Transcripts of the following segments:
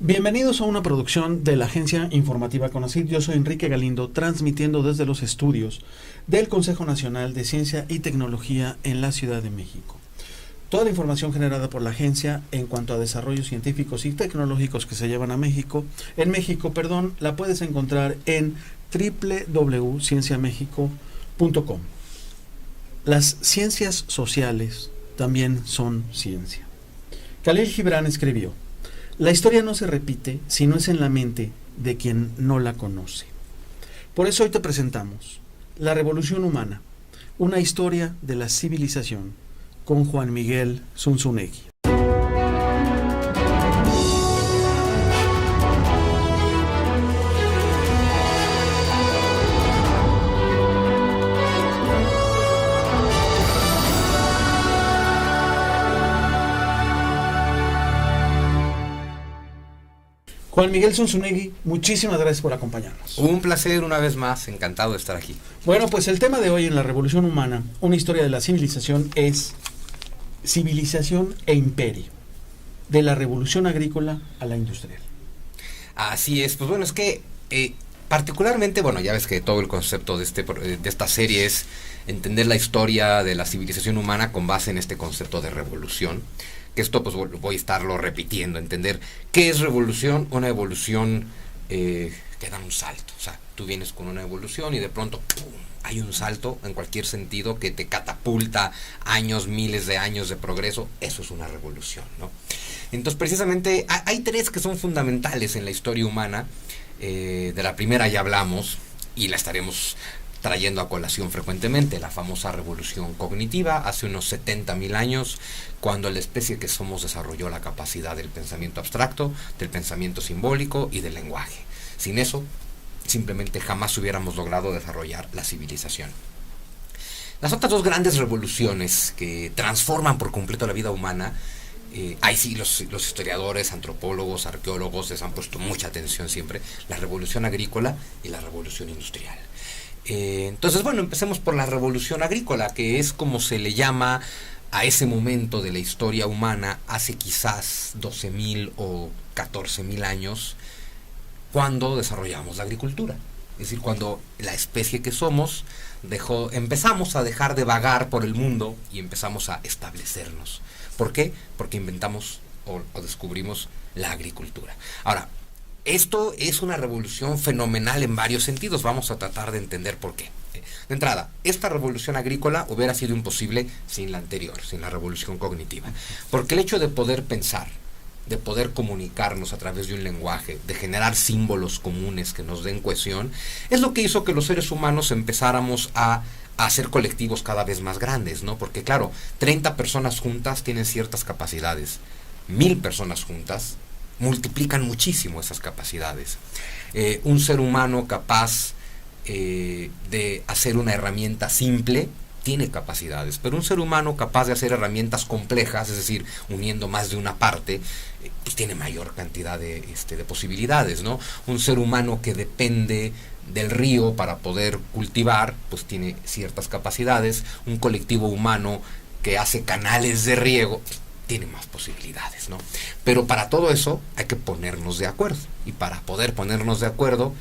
Bienvenidos a una producción de la agencia informativa CONACYT. Yo soy Enrique Galindo, transmitiendo desde los estudios del Consejo Nacional de Ciencia y Tecnología en la Ciudad de México. Toda la información generada por la agencia en cuanto a desarrollos científicos y tecnológicos que se llevan a México, la puedes encontrar en www.cienciamexico.com. Las ciencias sociales también son ciencia. Khalil Gibran escribió: la historia no se repite si no es en la mente de quien no la conoce. Por eso hoy te presentamos La Revolución Humana, una historia de la civilización, con Juan Miguel Zunzunegui. Juan Miguel Zunzunegui, muchísimas gracias por acompañarnos. Un placer una vez más, encantado de estar aquí. Bueno, pues el tema de hoy en La Revolución Humana, una historia de la civilización, es civilización e imperio, de la revolución agrícola a la industrial. Así es, pues bueno, es que particularmente, bueno, ya ves que todo el concepto de esta serie es entender la historia de la civilización humana con base en este concepto de revolución. Que esto pues voy a estarlo repitiendo, entender qué es revolución, una evolución que da un salto. O sea, tú vienes con una evolución y de pronto ¡pum!, hay un salto en cualquier sentido que te catapulta años, miles de años de progreso. Eso es una revolución, ¿no? Entonces precisamente hay tres que son fundamentales en la historia humana. De la primera ya hablamos y la estaremos trayendo a colación frecuentemente, la famosa revolución cognitiva, hace unos 70,000 años, cuando la especie que somos desarrolló la capacidad del pensamiento abstracto, del pensamiento simbólico y del lenguaje. Sin eso, simplemente jamás hubiéramos logrado desarrollar la civilización. Las otras dos grandes revoluciones que transforman por completo la vida humana, ahí sí los historiadores, antropólogos, arqueólogos les han puesto mucha atención siempre, la revolución agrícola y la revolución industrial. Entonces, bueno, empecemos por la revolución agrícola, que es como se le llama a ese momento de la historia humana, hace quizás 12,000 o 14,000 años, cuando desarrollamos la agricultura. Es decir, cuando la especie que somos empezamos a dejar de vagar por el mundo y empezamos a establecernos. ¿Por qué? Porque inventamos o descubrimos la agricultura. Ahora, esto es una revolución fenomenal en varios sentidos. Vamos a tratar de entender por qué. De entrada, esta revolución agrícola hubiera sido imposible sin la anterior, sin la revolución cognitiva. Porque el hecho de poder pensar, de poder comunicarnos a través de un lenguaje, de generar símbolos comunes que nos den cohesión, es lo que hizo que los seres humanos empezáramos a hacer colectivos cada vez más grandes, ¿no? Porque claro, 30 personas juntas tienen ciertas capacidades. 1,000 personas juntas multiplican muchísimo esas capacidades. Un ser humano capaz de hacer una herramienta simple tiene capacidades, pero un ser humano capaz de hacer herramientas complejas, es decir, uniendo más de una parte, pues tiene mayor cantidad de posibilidades, ¿no? Un ser humano que depende del río para poder cultivar, pues tiene ciertas capacidades. Un colectivo humano que hace canales de riego tiene más posibilidades, ¿no? Pero para todo eso hay que ponernos de acuerdo. Y para poder ponernos de acuerdo,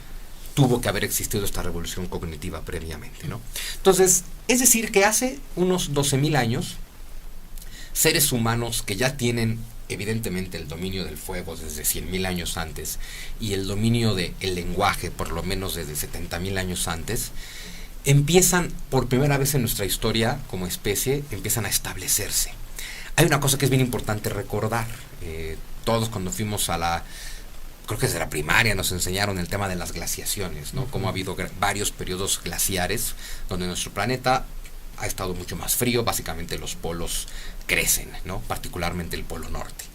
tuvo que haber existido esta revolución cognitiva previamente, ¿no? Entonces, es decir, que hace unos 12,000 años, seres humanos que ya tienen evidentemente el dominio del fuego desde 100,000 años antes, y el dominio del lenguaje por lo menos desde 70,000 años antes, empiezan por primera vez en nuestra historia como especie, empiezan a establecerse. Hay una cosa que es bien importante recordar. Todos cuando fuimos creo que desde la primaria nos enseñaron el tema de las glaciaciones, ¿no? Cómo ha habido varios periodos glaciares donde nuestro planeta ha estado mucho más frío, básicamente los polos crecen, ¿no? Particularmente el polo norte.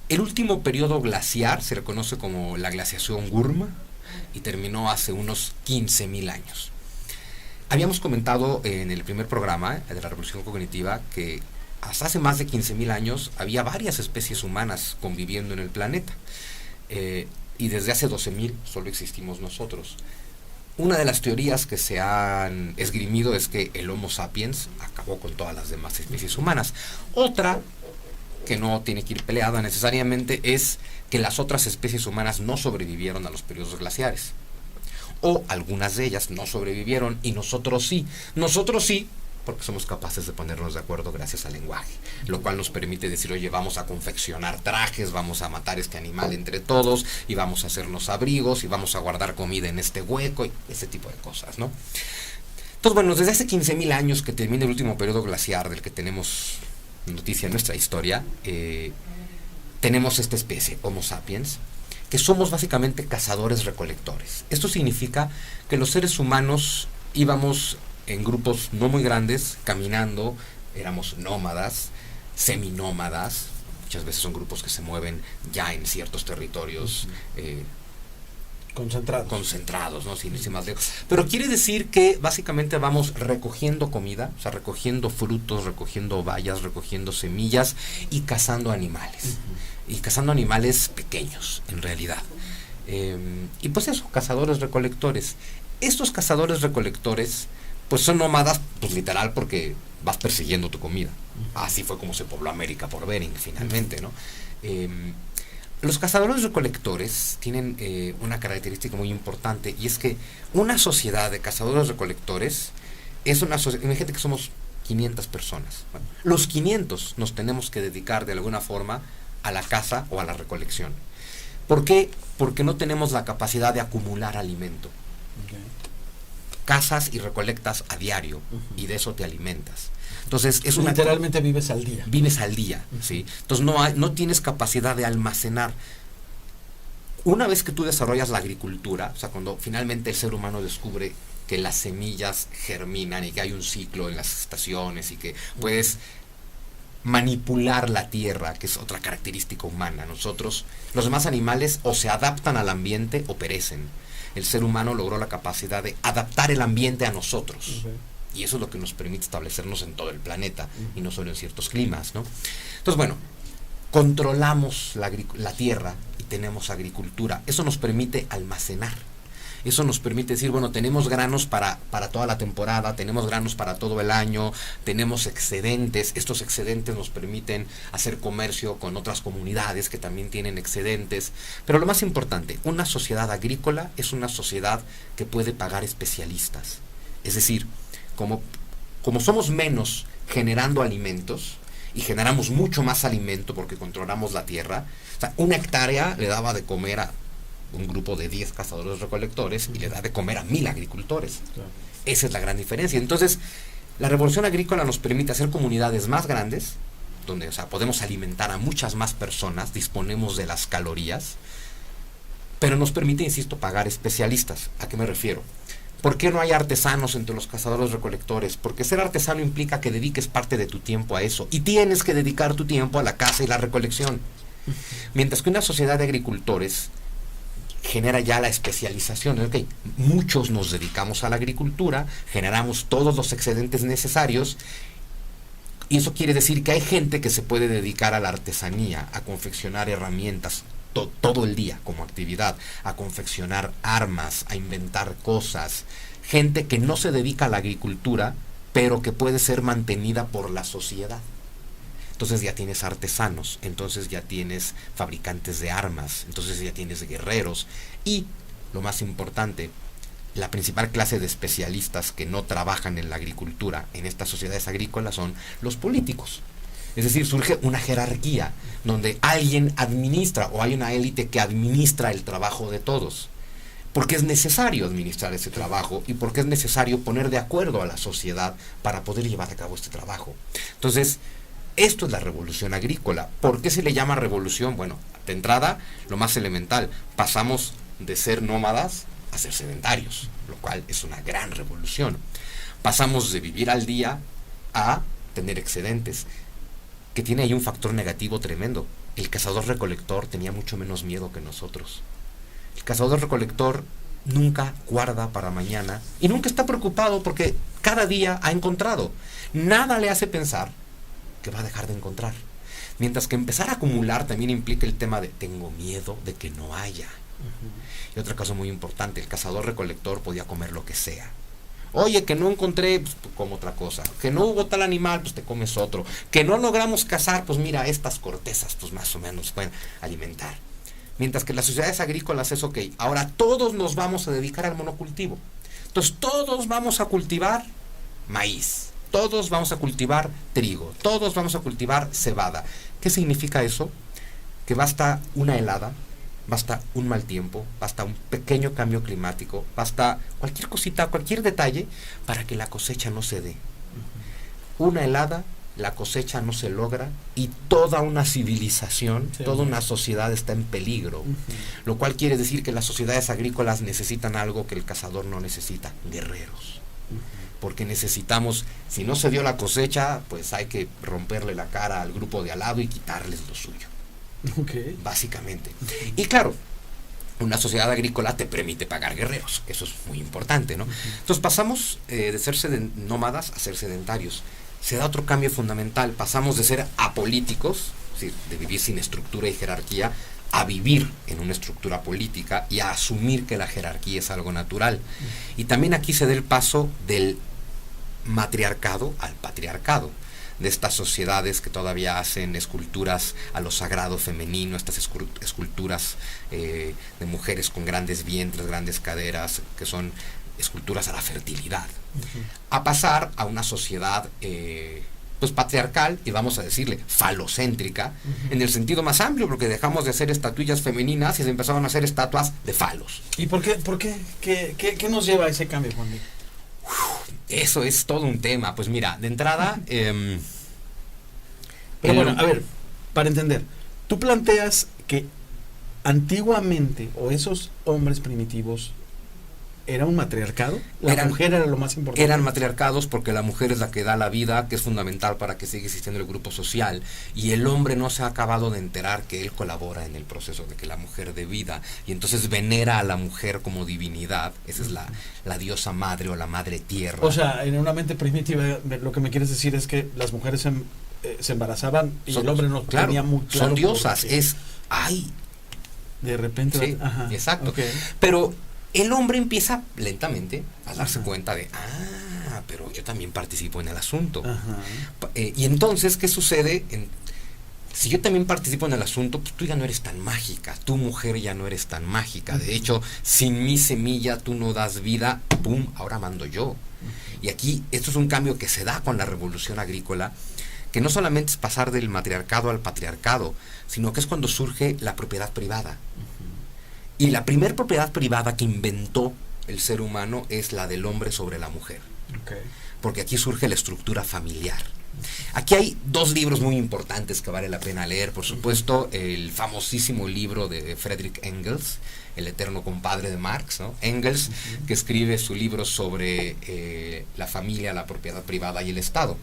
El último periodo glaciar se le conoce como la glaciación Gurma y terminó hace unos 15,000 años. Habíamos comentado en el primer programa de la revolución cognitiva que hasta hace más de 15,000 años había varias especies humanas conviviendo en el planeta, y desde hace 12,000 solo existimos nosotros. Una de las teorías que se han esgrimido es que el Homo sapiens acabó con todas las demás especies humanas. Otra, que no tiene que ir peleada necesariamente, es que las otras especies humanas no sobrevivieron a los periodos glaciares. O algunas de ellas no sobrevivieron y nosotros sí. Nosotros sí, porque somos capaces de ponernos de acuerdo gracias al lenguaje, lo cual nos permite decir, oye, vamos a confeccionar trajes, vamos a matar este animal entre todos, y vamos a hacernos abrigos, y vamos a guardar comida en este hueco, y ese tipo de cosas, ¿no? Entonces, bueno, desde hace 15.000 años que termina el último periodo glaciar del que tenemos noticia en nuestra historia, tenemos esta especie, Homo sapiens, que somos básicamente cazadores-recolectores. Esto significa que los seres humanos íbamos en grupos no muy grandes, caminando, éramos nómadas, seminómadas, muchas veces son grupos que se mueven ya en ciertos territorios concentrados, ¿no? Sin irse más lejos. Pero quiere decir que básicamente vamos recogiendo comida, o sea, recogiendo frutos, recogiendo bayas, recogiendo semillas y cazando animales. Y cazando animales pequeños, en realidad. Y pues eso, cazadores-recolectores. Estos cazadores-recolectores, pues son nómadas, pues literal, porque vas persiguiendo tu comida. Así fue como se pobló América por Bering, finalmente, ¿no? Los cazadores-recolectores tienen una característica muy importante, y es que una sociedad de cazadores-recolectores es una sociedad. Imagínate que somos 500 personas. Bueno, los 500 nos tenemos que dedicar de alguna forma a la caza o a la recolección. ¿Por qué? Porque no tenemos la capacidad de acumular alimento. Okay. Cazas y recolectas a diario, y de eso te alimentas. Entonces, es una literalmente vives al día. Vives al día, ¿sí? Entonces no tienes capacidad de almacenar. Una vez que tú desarrollas la agricultura, o sea, cuando finalmente el ser humano descubre que las semillas germinan y que hay un ciclo en las estaciones y que puedes manipular la tierra, que es otra característica humana. Nosotros, los demás animales, o se adaptan al ambiente o perecen. El ser humano logró la capacidad de adaptar el ambiente a nosotros. Okay. Y eso es lo que nos permite establecernos en todo el planeta, y no solo en ciertos climas, ¿no? Entonces, bueno, controlamos la tierra y tenemos agricultura. Eso nos permite almacenar. Eso nos permite decir, bueno, tenemos granos para toda la temporada, tenemos granos para todo el año, tenemos excedentes. Estos excedentes nos permiten hacer comercio con otras comunidades que también tienen excedentes. Pero lo más importante, una sociedad agrícola es una sociedad que puede pagar especialistas. Es decir, como somos menos generando alimentos y generamos mucho más alimento porque controlamos la tierra, o sea, 1 hectárea le daba de comer a un grupo de 10 cazadores-recolectores y le da de comer a 1,000 agricultores. Claro. Esa es la gran diferencia. Entonces, la revolución agrícola nos permite hacer comunidades más grandes, donde, o sea, podemos alimentar a muchas más personas, disponemos de las calorías, pero nos permite, insisto, pagar especialistas. ¿A qué me refiero? ¿Por qué no hay artesanos entre los cazadores-recolectores? Porque ser artesano implica que dediques parte de tu tiempo a eso, y tienes que dedicar tu tiempo a la caza y la recolección. Mientras que una sociedad de agricultores genera ya la especialización. Okay, muchos nos dedicamos a la agricultura, generamos todos los excedentes necesarios, y eso quiere decir que hay gente que se puede dedicar a la artesanía, a confeccionar herramientas todo el día como actividad, a confeccionar armas, a inventar cosas. Gente que no se dedica a la agricultura, pero que puede ser mantenida por la sociedad. Entonces ya tienes artesanos, entonces ya tienes fabricantes de armas, entonces ya tienes guerreros, y lo más importante, la principal clase de especialistas que no trabajan en la agricultura en estas sociedades agrícolas son los políticos. Es decir, surge una jerarquía donde alguien administra, o hay una élite que administra el trabajo de todos. Porque es necesario administrar ese trabajo, y porque es necesario poner de acuerdo a la sociedad para poder llevar a cabo este trabajo. Entonces, esto es la revolución agrícola. ¿Por qué se le llama revolución? Bueno, de entrada, lo más elemental, pasamos de ser nómadas a ser sedentarios, lo cual es una gran revolución. Pasamos de vivir al día a tener excedentes, que tiene ahí un factor negativo tremendo. El cazador-recolector tenía mucho menos miedo que nosotros. El cazador-recolector nunca guarda para mañana y nunca está preocupado porque cada día ha encontrado. Nada le hace pensar que va a dejar de encontrar. Mientras que empezar a acumular también implica el tema de tengo miedo de que no haya. Y otra cosa muy importante, el cazador-recolector podía comer lo que sea. Oye, que no encontré, pues como otra cosa. Que no hubo tal animal, pues te comes otro. Que no logramos cazar, pues mira, estas cortezas, pues más o menos pueden alimentar. Mientras que las sociedades agrícolas es ok, ahora todos nos vamos a dedicar al monocultivo. Entonces todos vamos a cultivar maíz, todos vamos a cultivar trigo, todos vamos a cultivar cebada. ¿Qué significa eso? Que basta una helada, basta un mal tiempo, basta un pequeño cambio climático, basta cualquier cosita, cualquier detalle para que la cosecha no se dé. Una helada, la cosecha no se logra y toda una civilización, toda una sociedad está en peligro. Lo cual quiere decir que las sociedades agrícolas necesitan algo que el cazador no necesita: guerreros. Porque necesitamos, si no se dio la cosecha, pues hay que romperle la cara al grupo de al lado y quitarles lo suyo. Básicamente. Y claro, una sociedad agrícola te permite pagar guerreros, eso es muy importante, ¿no? Entonces pasamos de ser nómadas a ser sedentarios. Se da otro cambio fundamental, pasamos de ser apolíticos, es decir, de vivir sin estructura y jerarquía, a vivir en una estructura política y a asumir que la jerarquía es algo natural. Y también aquí se da el paso del matriarcado al patriarcado, de estas sociedades que todavía hacen esculturas a lo sagrado femenino, estas esculturas de mujeres con grandes vientres, grandes caderas, que son esculturas a la fertilidad, a pasar a una sociedad pues patriarcal, y vamos a decirle falocéntrica, en el sentido más amplio, porque dejamos de hacer estatuillas femeninas y se empezaron a hacer estatuas de falos. ¿Y por qué? ¿Qué nos lleva a ese cambio, Juan Miguel? Eso es todo un tema. Pues mira, de entrada... Pero bueno, a ver, para entender, tú planteas que antiguamente, o esos hombres primitivos, ¿era un matriarcado? ¿La mujer era lo más importante? Eran matriarcados porque la mujer es la que da la vida, que es fundamental para que siga existiendo el grupo social, y el hombre no se ha acabado de enterar que él colabora en el proceso de que la mujer dé vida, y entonces venera a la mujer como divinidad. Esa es la diosa madre o la madre tierra. O sea, en una mente primitiva, lo que me quieres decir es que las mujeres se embarazaban y el hombre no tenía muy claro. Son diosas, es... ¡Ay! De repente... Sí, exacto. Okay. Pero... el hombre empieza lentamente a darse cuenta de, pero yo también participo en el asunto. Y entonces, ¿qué sucede? Si yo también participo en el asunto, pues tú ya no eres tan mágica, tu mujer ya no eres tan mágica. De hecho, sin mi semilla tú no das vida, ¡pum!, ahora mando yo. Y aquí, esto es un cambio que se da con la revolución agrícola, que no solamente es pasar del matriarcado al patriarcado, sino que es cuando surge la propiedad privada. Y la primer propiedad privada que inventó el ser humano es la del hombre sobre la mujer. Porque aquí surge la estructura familiar. Aquí hay dos libros muy importantes que vale la pena leer. Por supuesto, el famosísimo libro de Friedrich Engels, el eterno compadre de Marx, ¿no? Engels, que escribe su libro sobre la familia, la propiedad privada y el Estado.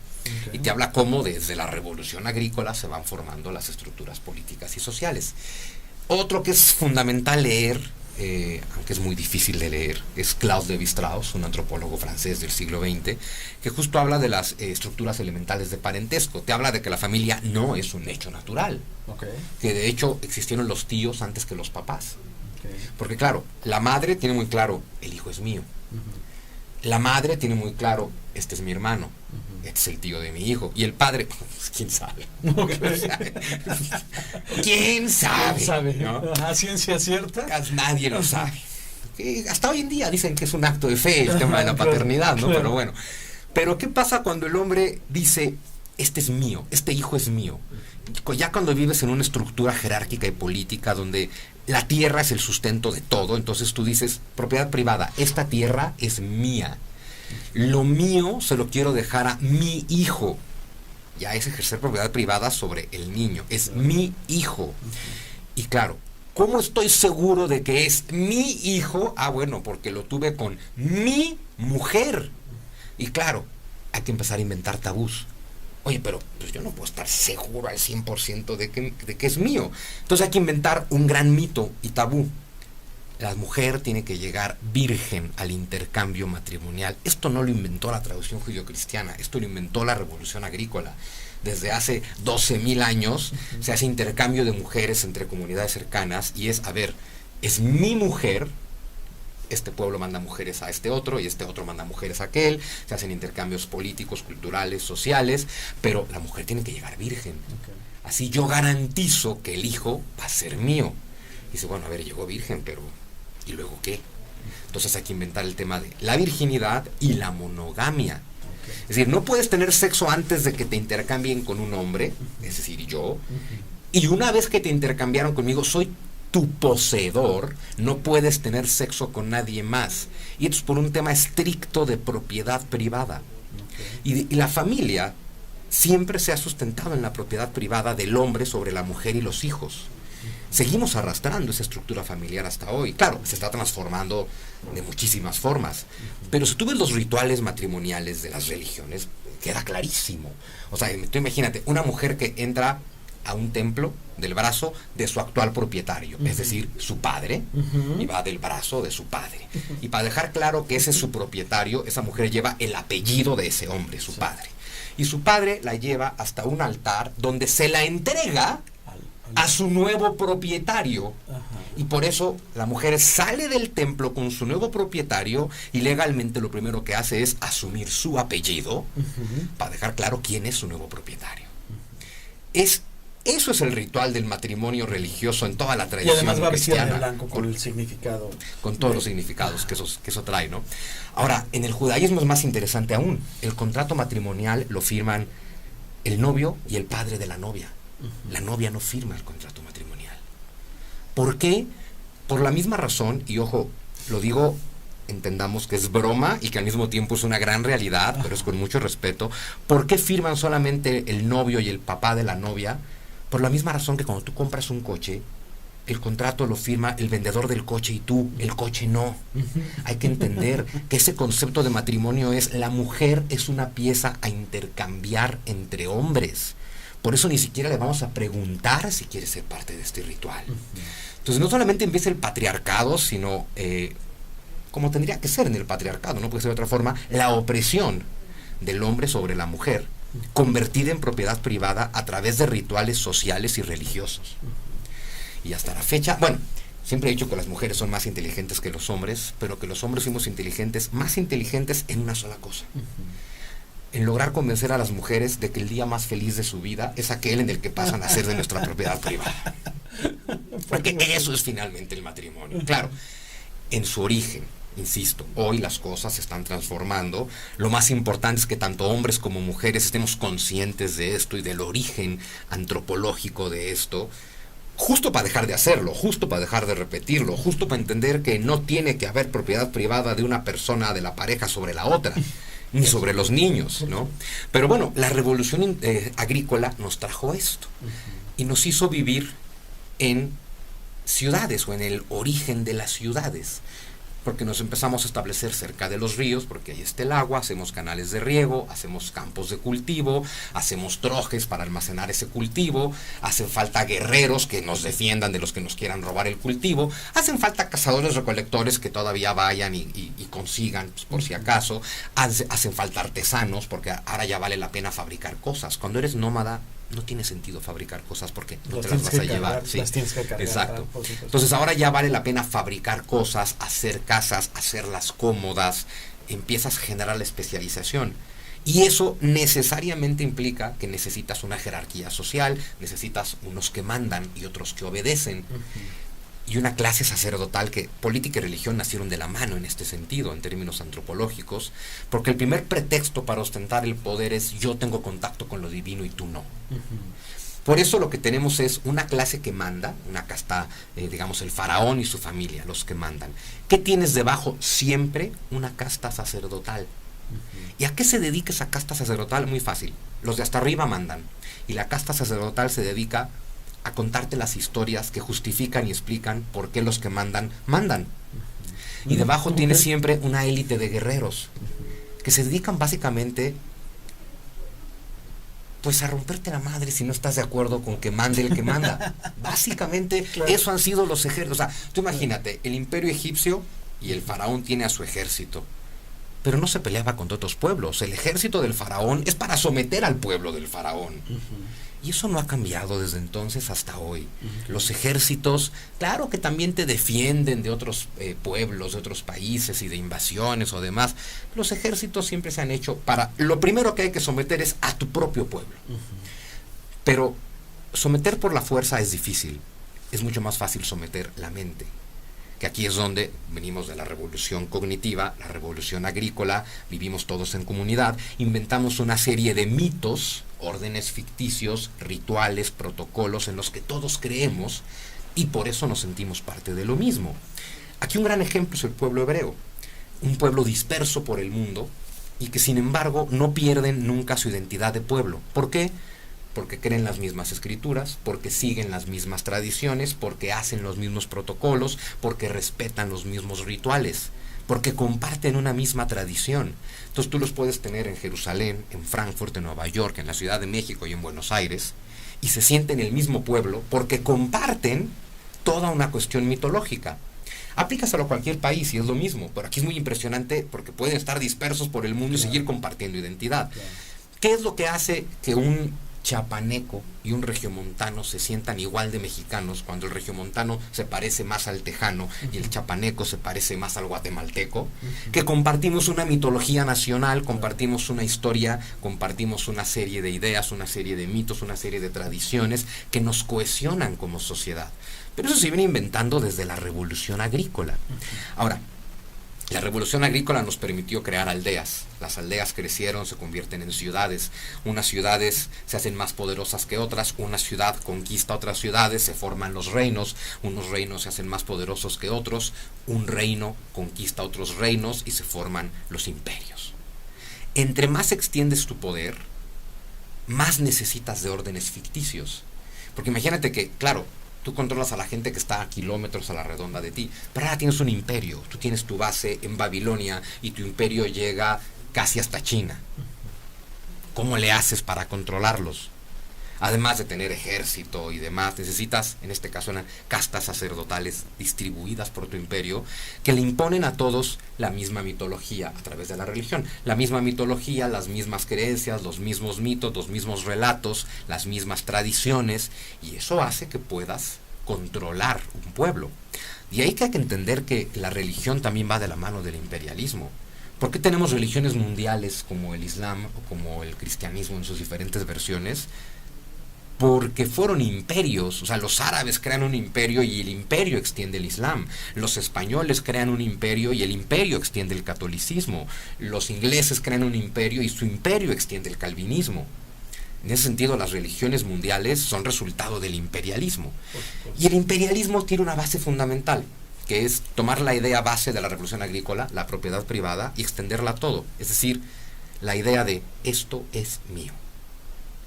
Y te habla cómo desde la revolución agrícola se van formando las estructuras políticas y sociales. Otro que es fundamental leer, aunque es muy difícil de leer, es Claude Lévi-Strauss, un antropólogo francés del siglo XX, que justo habla de las estructuras elementales de parentesco. Te habla de que la familia no es un hecho natural, que de hecho existieron los tíos antes que los papás. Porque claro, la madre tiene muy claro, el hijo es mío. La madre tiene muy claro, este es mi hermano, este es el tío de mi hijo. Y el padre, pues, quién sabe. ¿Quién sabe? ¿No? ¿A ciencia cierta? Nadie lo sabe. Hasta hoy en día dicen que es un acto de fe el tema de la paternidad, ¿no? Pero bueno. Pero ¿qué pasa cuando el hombre dice, este es mío, este hijo es mío? Ya cuando vives en una estructura jerárquica y política donde la tierra es el sustento de todo, entonces tú dices, propiedad privada, esta tierra es mía. Lo mío se lo quiero dejar a mi hijo. Ya es ejercer propiedad privada sobre el niño. Es mi hijo. Y claro, ¿cómo estoy seguro de que es mi hijo? Bueno, porque lo tuve con mi mujer. Y claro, hay que empezar a inventar tabús. Oye, pero pues yo no puedo estar seguro al 100% de que es mío. Entonces hay que inventar un gran mito y tabú. La mujer tiene que llegar virgen al intercambio matrimonial. Esto no lo inventó la tradición judio-cristiana, esto lo inventó la revolución agrícola. Desde hace 12,000 años se hace intercambio de mujeres entre comunidades cercanas y es, es mi mujer, este pueblo manda mujeres a este otro y este otro manda mujeres a aquel, se hacen intercambios políticos, culturales, sociales, pero la mujer tiene que llegar virgen. Así yo garantizo que el hijo va a ser mío. dice, bueno, a ver, llegó virgen, pero ¿y luego qué? Entonces hay que inventar el tema de la virginidad y la monogamia. Es decir, no puedes tener sexo antes de que te intercambien con un hombre, es decir, yo, y una vez que te intercambiaron conmigo, soy tu poseedor, no puedes tener sexo con nadie más. Y esto es por un tema estricto de propiedad privada. Y la familia siempre se ha sustentado en la propiedad privada del hombre sobre la mujer y los hijos. Seguimos arrastrando esa estructura familiar hasta hoy. Claro, se está transformando de muchísimas formas. Pero si tú ves los rituales matrimoniales de las religiones, queda clarísimo. O sea, tú imagínate, una mujer que entra a un templo del brazo de su actual propietario, es decir, su padre, y va del brazo de su padre. Y para dejar claro que ese es su propietario, esa mujer lleva el apellido de ese hombre, su padre. Y su padre la lleva hasta un altar donde se la entrega a su nuevo propietario. Y por eso la mujer sale del templo con su nuevo propietario y legalmente lo primero que hace es asumir su apellido para dejar claro quién es su nuevo propietario. Eso es el ritual del matrimonio religioso en toda la tradición cristiana. Y además va vestida de blanco con el significado. Con todos los significados que eso trae, ¿no? Ahora, en el judaísmo es más interesante aún. El contrato matrimonial lo firman el novio y el padre de la novia. La novia no firma el contrato matrimonial. ¿Por qué? Por la misma razón, y ojo, lo digo, entendamos que es broma y que al mismo tiempo es una gran realidad, pero es con mucho respeto. ¿Por qué firman solamente el novio y el papá de la novia? Por la misma razón que cuando tú compras un coche, el contrato lo firma el vendedor del coche y tú, el coche no. Hay que entender que ese concepto de matrimonio es la mujer es una pieza a intercambiar entre hombres. Por eso ni siquiera le vamos a preguntar si quiere ser parte de este ritual. Entonces no solamente empieza el patriarcado, sino, como tendría que ser en el patriarcado, no puede ser de otra forma, la opresión del hombre sobre la mujer, convertida en propiedad privada a través de rituales sociales y religiosos. Y hasta la fecha, bueno, siempre he dicho que las mujeres son más inteligentes que los hombres, pero que los hombres somos inteligentes, más inteligentes en una sola cosa. En lograr convencer a las mujeres de que el día más feliz de su vida es aquel en el que pasan a ser de nuestra propiedad privada. Porque eso es finalmente el matrimonio. Claro, en su origen, insisto, hoy las cosas se están transformando. Lo más importante es que tanto hombres como mujeres estemos conscientes de esto y del origen antropológico de esto, justo para dejar de hacerlo, justo para dejar de repetirlo, justo para entender que no tiene que haber propiedad privada de una persona, de la pareja sobre la otra, ni sobre los niños, ¿no? Pero bueno, la revolución agrícola nos trajo esto y nos hizo vivir en ciudades o en el origen de las ciudades, porque nos empezamos a establecer cerca de los ríos, porque ahí está el agua, hacemos canales de riego, hacemos campos de cultivo, hacemos trojes para almacenar ese cultivo, hacen falta guerreros que nos defiendan de los que nos quieran robar el cultivo, hacen falta cazadores recolectores que todavía vayan y consigan, pues, por si acaso, hacen falta artesanos, porque ahora ya vale la pena fabricar cosas. Cuando eres nómada, no tiene sentido fabricar cosas porque no te las vas a llevar. Sí, las tienes que cargar. Exacto. Entonces ahora ya vale la pena fabricar cosas, hacer casas, hacerlas cómodas, empiezas a generar la especialización. Y eso necesariamente implica que necesitas una jerarquía social, necesitas unos que mandan y otros que obedecen. Y una clase sacerdotal que política y religión nacieron de la mano en este sentido, en términos antropológicos, porque el primer pretexto para ostentar el poder es yo tengo contacto con lo divino y tú no. Por eso lo que tenemos es una clase que manda, una casta, digamos el faraón y su familia, los que mandan. ¿Qué tienes debajo? Siempre una casta sacerdotal. ¿Y a qué se dedica esa casta sacerdotal? Muy fácil. Los de hasta arriba mandan. Y la casta sacerdotal se dedica a contarte las historias que justifican y explican por qué los que mandan, mandan. Y debajo tienes siempre una élite de guerreros que se dedican básicamente pues a romperte la madre si no estás de acuerdo con que mande el que manda. Básicamente eso han sido los ejércitos. O sea, tú imagínate, el imperio egipcio y el faraón tiene a su ejército, pero no se peleaba contra otros pueblos. El ejército del faraón es para someter al pueblo del faraón. Y eso no ha cambiado desde entonces hasta hoy. Los ejércitos, claro que también te defienden de otros pueblos, de otros países y de invasiones o demás. Los ejércitos siempre se han hecho para... Lo primero que hay que someter es a tu propio pueblo. Pero someter por la fuerza es difícil. es mucho más fácil someter la mente. Que aquí es donde venimos de la revolución cognitiva, la revolución agrícola, vivimos todos en comunidad, inventamos una serie de mitos, órdenes ficticios, rituales, protocolos en los que todos creemos y por eso nos sentimos parte de lo mismo. Aquí un gran ejemplo es el pueblo hebreo, un pueblo disperso por el mundo y que sin embargo no pierden nunca su identidad de pueblo. ¿Por qué? Porque creen las mismas escrituras, porque siguen las mismas tradiciones, porque hacen los mismos protocolos, porque respetan los mismos rituales, porque comparten una misma tradición. Entonces tú los puedes tener en Jerusalén, en Frankfurt, en Nueva York, en la Ciudad de México y en Buenos Aires, y se sienten el mismo pueblo porque comparten toda una cuestión mitológica. Aplícaselo a cualquier país y es lo mismo, pero aquí es muy impresionante porque pueden estar dispersos por el mundo y seguir compartiendo identidad. ¿Qué es lo que hace que un chapaneco y un regiomontano se sientan igual de mexicanos cuando el regiomontano se parece más al tejano y el chapaneco se parece más al guatemalteco? Que compartimos una mitología nacional, compartimos una historia, compartimos una serie de ideas, una serie de mitos, una serie de tradiciones que nos cohesionan como sociedad. Pero eso se viene inventando desde la revolución agrícola. Ahora, la revolución agrícola nos permitió crear aldeas. Las aldeas crecieron, se convierten en ciudades. Unas ciudades se hacen más poderosas que otras. Una ciudad conquista otras ciudades, se forman los reinos. Unos reinos se hacen más poderosos que otros. Un reino conquista otros reinos y se forman los imperios. Entre más extiendes tu poder, más necesitas de órdenes ficticios. Porque imagínate que, claro, tú controlas a la gente que está a kilómetros a la redonda de ti, pero ahora tienes un imperio, tú tienes tu base en Babilonia y tu imperio llega casi hasta China. ¿Cómo le haces para controlarlos? Además de tener ejército y demás, necesitas, en este caso, castas sacerdotales distribuidas por tu imperio que le imponen a todos la misma mitología a través de la religión. La misma mitología, las mismas creencias, los mismos mitos, los mismos relatos, las mismas tradiciones, y eso hace que puedas controlar un pueblo. Y ahí que hay que entender que la religión también va de la mano del imperialismo. ¿Por qué tenemos religiones mundiales como el Islam o como el cristianismo en sus diferentes versiones? Porque fueron imperios, o sea, los árabes crean un imperio y el imperio extiende el Islam. Los españoles crean un imperio y el imperio extiende el catolicismo. Los ingleses crean un imperio y su imperio extiende el calvinismo. En ese sentido, las religiones mundiales son resultado del imperialismo. Y el imperialismo tiene una base fundamental, que es tomar la idea base de la revolución agrícola, la propiedad privada, y extenderla a todo. Es decir, la idea de esto es mío.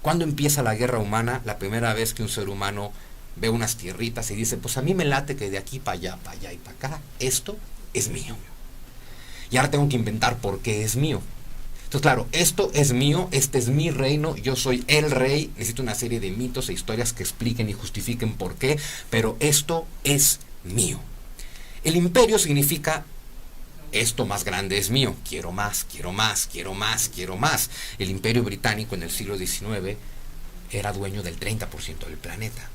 ¿Cuándo empieza la guerra humana? La primera vez que un ser humano ve unas tierritas y dice, pues a mí me late que de aquí para allá y para acá, esto es mío. Y ahora tengo que inventar por qué es mío. Entonces, claro, esto es mío, este es mi reino, yo soy el rey, necesito una serie de mitos e historias que expliquen y justifiquen por qué, pero esto es mío. El imperio significa esto más grande es mío, quiero más, quiero más, quiero más, quiero más. El imperio británico en el siglo XIX era dueño del 30% del planeta.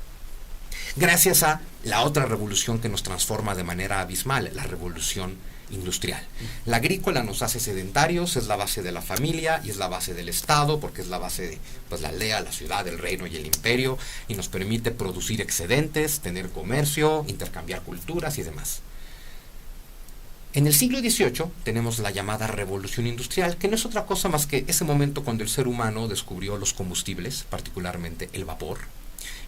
Gracias a la otra revolución que nos transforma de manera abismal, la revolución industrial. La agrícola nos hace sedentarios, es la base de la familia y es la base del Estado, porque es la base de la aldea, la ciudad, el reino y el imperio, y nos permite producir excedentes, tener comercio, intercambiar culturas y demás. En el siglo XVIII tenemos la llamada revolución industrial, que no es otra cosa más que ese momento cuando el ser humano descubrió los combustibles, particularmente el vapor,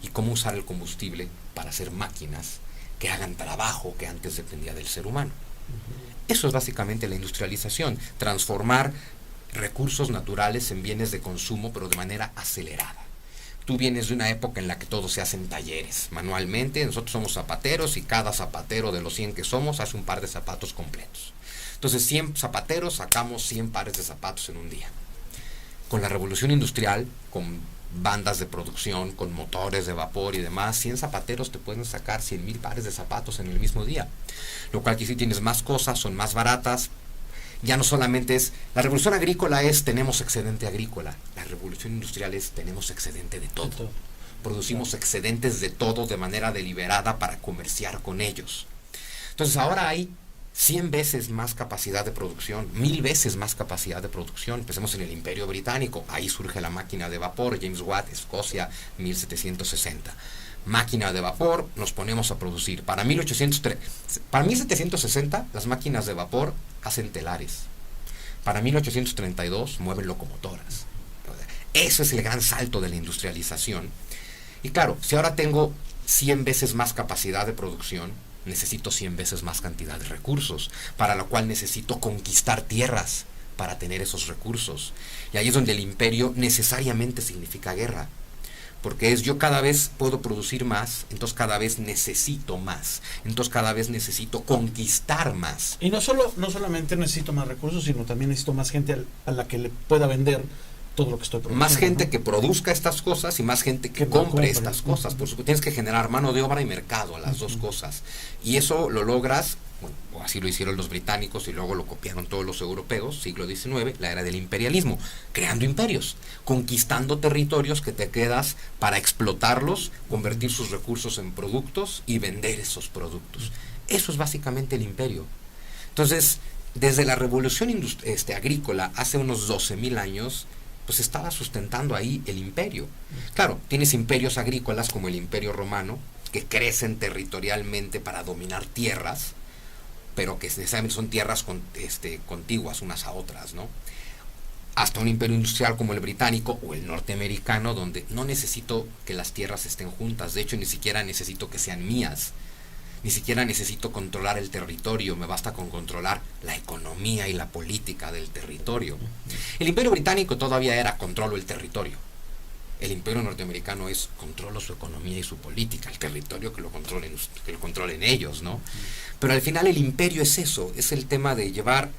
y cómo usar el combustible para hacer máquinas que hagan trabajo que antes dependía del ser humano. Eso es básicamente la industrialización, transformar recursos naturales en bienes de consumo, pero de manera acelerada. Tú vienes de una época en la que todo se hace en talleres, manualmente. Nosotros somos zapateros y cada zapatero de los 100 que somos hace un par de zapatos completos. Entonces 100 zapateros sacamos 100 pares de zapatos en un día. Con la revolución industrial, con bandas de producción, con motores de vapor y demás, 100 zapateros te pueden sacar 100,000 pares de zapatos en el mismo día. Lo cual que si tienes más cosas, son más baratas. Ya no solamente es, la revolución agrícola es tenemos excedente agrícola, la revolución industrial es tenemos excedente de todo. Producimos excedentes de todo de manera deliberada para comerciar con ellos. Entonces ahora hay 100 veces más capacidad de producción, 1000 veces más capacidad de producción. Empecemos en el Imperio Británico, ahí surge la máquina de vapor, James Watt, Escocia, 1760. máquina de vapor, nos ponemos a producir. Para 1760 las máquinas de vapor hacen telares. Para 1832 mueven locomotoras. Eso es el gran salto de la industrialización. Y claro, si ahora tengo 100 veces más capacidad de producción, necesito 100 veces más cantidad de recursos, para lo cual necesito conquistar tierras para tener esos recursos. Y ahí es donde el imperio necesariamente significa guerra. Porque es yo cada vez puedo producir más, entonces cada vez necesito más, entonces cada vez necesito conquistar más. Y no solamente necesito más recursos, sino también necesito más gente a la que le pueda vender todo lo que estoy produciendo. Más gente, ¿no?, que produzca Uh-huh. estas cosas y más gente que compre estas cosas. Por supuesto, tienes que generar mano de obra y mercado, las dos cosas. Y eso lo logras, bueno, o así lo hicieron los británicos y luego lo copiaron todos los europeos, siglo XIX, la era del imperialismo, creando imperios, conquistando territorios que te quedas para explotarlos, convertir sus recursos en productos y vender esos productos. Eso es básicamente el imperio. Entonces, desde la revolución agrícola, hace unos 12,000 años, pues estaba sustentando ahí el imperio. Claro, tienes imperios agrícolas como el Imperio Romano, que crecen territorialmente para dominar tierras, pero que necesariamente son tierras contiguas unas a otras, ¿no? Hasta un imperio industrial como el británico o el norteamericano, donde no necesito que las tierras estén juntas, de hecho ni siquiera necesito que sean mías, ni siquiera necesito controlar el territorio, me basta con controlar la economía y la política del territorio. El imperio británico todavía era controlo el territorio. El imperio norteamericano es controlo su economía y su política, el territorio que lo controlen ellos, ¿no? Pero al final el imperio es eso, es el tema de llevar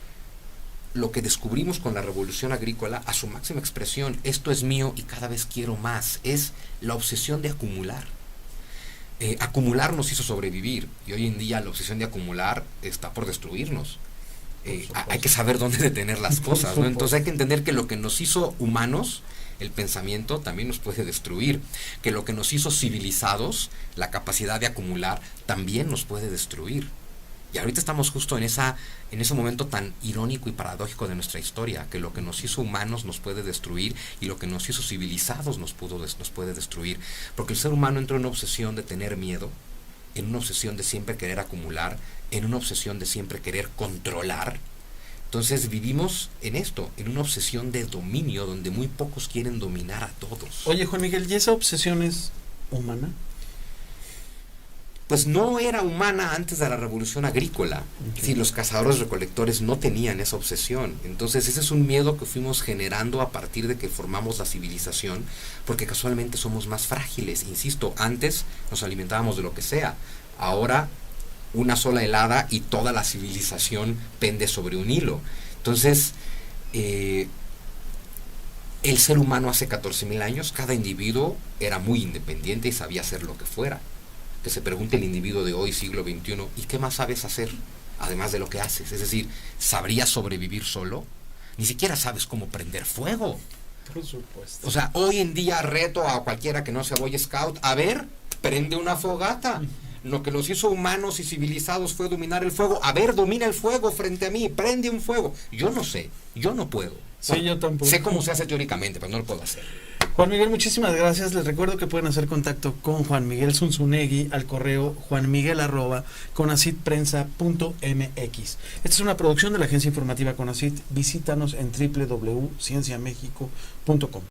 lo que descubrimos con la revolución agrícola a su máxima expresión. Esto es mío y cada vez quiero más. Es la obsesión de acumular. Acumular nos hizo sobrevivir y hoy en día la obsesión de acumular está por destruirnos. Hay que saber dónde detener las cosas, ¿no? Entonces hay que entender que lo que nos hizo humanos, el pensamiento, también nos puede destruir, que lo que nos hizo civilizados, la capacidad de acumular, también nos puede destruir. Y ahorita estamos justo en ese momento tan irónico y paradójico de nuestra historia, que lo que nos hizo humanos nos puede destruir y lo que nos hizo civilizados nos puede destruir. Porque el ser humano entró en una obsesión de tener miedo, en una obsesión de siempre querer acumular, en una obsesión de siempre querer controlar. Entonces vivimos en esto, en una obsesión de dominio, donde muy pocos quieren dominar a todos. Oye, Juan Miguel, ¿y esa obsesión es humana? Pues no era humana antes de la revolución agrícola. Okay. Sí, los cazadores recolectores no tenían esa obsesión. Entonces ese es un miedo que fuimos generando a partir de que formamos la civilización, porque casualmente somos más frágiles. Insisto, antes nos alimentábamos de lo que sea. Ahora una sola helada y toda la civilización pende sobre un hilo. Entonces, el ser humano hace 14,000 años, cada individuo era muy independiente y sabía hacer lo que fuera. Que se pregunte el individuo de hoy, siglo XXI, ¿y qué más sabes hacer? Además de lo que haces. Es decir, ¿sabrías sobrevivir solo? Ni siquiera sabes cómo prender fuego. Por supuesto. O sea, hoy en día reto a cualquiera que no sea Boy Scout, a ver, prende una fogata. Lo que los hizo humanos y civilizados fue dominar el fuego. A ver, domina el fuego frente a mí, prende un fuego. Yo no sé, yo no puedo. Sí, bueno, yo tampoco. Sé cómo se hace teóricamente, pero no lo puedo hacer. Juan Miguel, muchísimas gracias. Les recuerdo que pueden hacer contacto con Juan Miguel Zunzunegui al correo juanmiguel@conacitprensa.mx. Esta es una producción de la agencia informativa Conacit. Visítanos en www.cienciamexico.com.